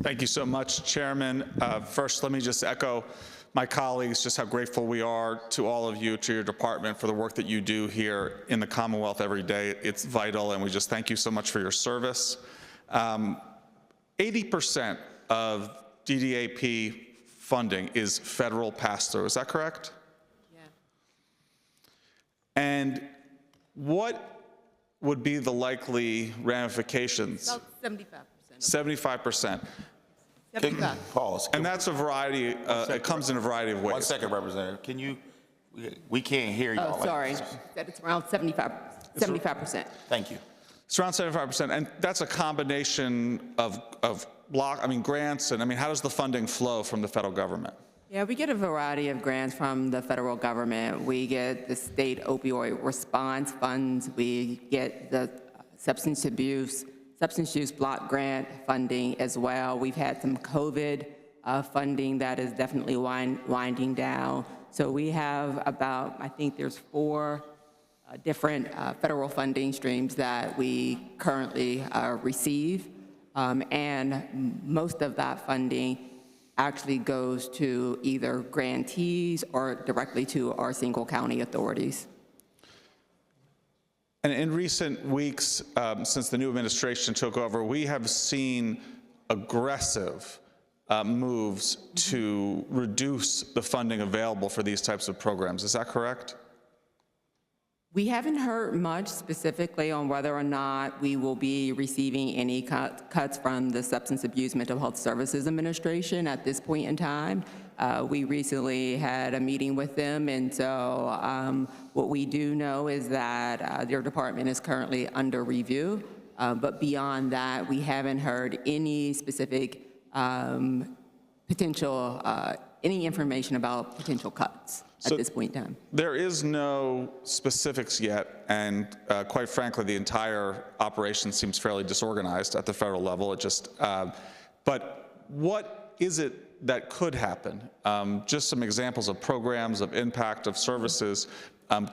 Thank you so much, Chairman. First, let me just echo my colleagues, just how grateful we are to all of you, to your department, for the work that you do here in the Commonwealth every day. It's vital, and we just thank you so much for your service. 80% of DDAP funding is federal pass-through. Is that correct? Yeah. And what would be the likely ramifications? About 75%. 75%. 75. Pause. And that's a variety, it comes in a variety of ways. 1 second, Representative. Can you, we can't hear you. Oh, sorry. Said it's around 75%. Thank you. It's around 75%, and that's a combination of grants, and how does the funding flow from the federal government? Yeah, we get a variety of grants from the federal government. We get the state opioid response funds. We get the substance use block grant funding as well. We've had some COVID funding that is definitely winding down. So we have about, I think there's 4 different federal funding streams that we currently receive. And most of that funding actually goes to either grantees or directly to our single county authorities. And in recent weeks, since the new administration took over, we have seen aggressive moves to reduce the funding available for these types of programs. Is that correct? We haven't heard much specifically on whether or not we will be receiving any cuts from the Substance Abuse Mental Health Services Administration at this point in time. We recently had a meeting with them, and so what we do know is that their department is currently under review, but beyond that, we haven't heard any specific any information about potential cuts at this point in time. There is no specifics yet, and quite frankly, the entire operation seems fairly disorganized at the federal level. But what is it that could happen? Just some examples of programs, of impact, of services,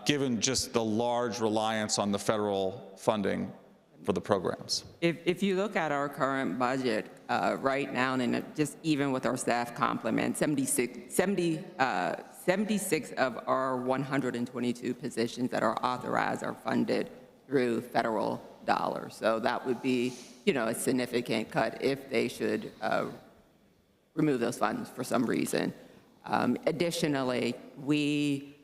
given just the large reliance on the federal funding for the programs. If you look at our current budget right now, and just even with our staff complement, 76 of our 122 positions that are authorized are funded through federal dollars. So that would be, a significant cut if they should remove those funds for some reason. Additionally, we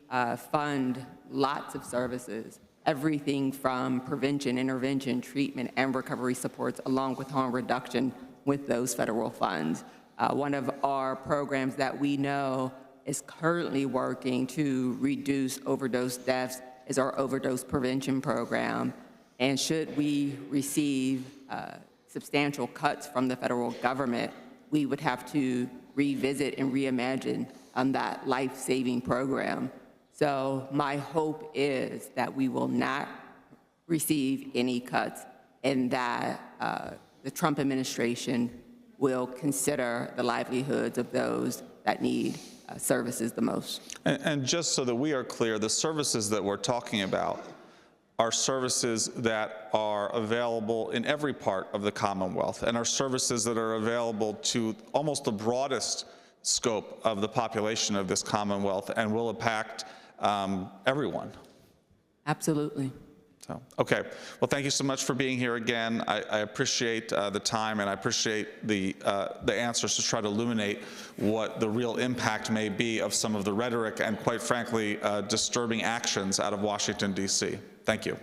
fund lots of services, everything from prevention, intervention, treatment, and recovery supports, along with harm reduction with those federal funds. One of our programs that we know is currently working to reduce overdose deaths is our overdose prevention program. And should we receive substantial cuts from the federal government, we would have to revisit and reimagine that life-saving program. So my hope is that we will not receive any cuts, and that the Trump administration will consider the livelihoods of those that need services the most. And just so that we are clear, the services that we're talking about are services that are available in every part of the Commonwealth, and are services that are available to almost the broadest scope of the population of this Commonwealth, and will impact everyone. Absolutely. So, okay. Well, thank you so much for being here again. I appreciate the time, and I appreciate the answers to try to illuminate what the real impact may be of some of the rhetoric and, quite frankly, disturbing actions out of Washington, D.C. Thank you.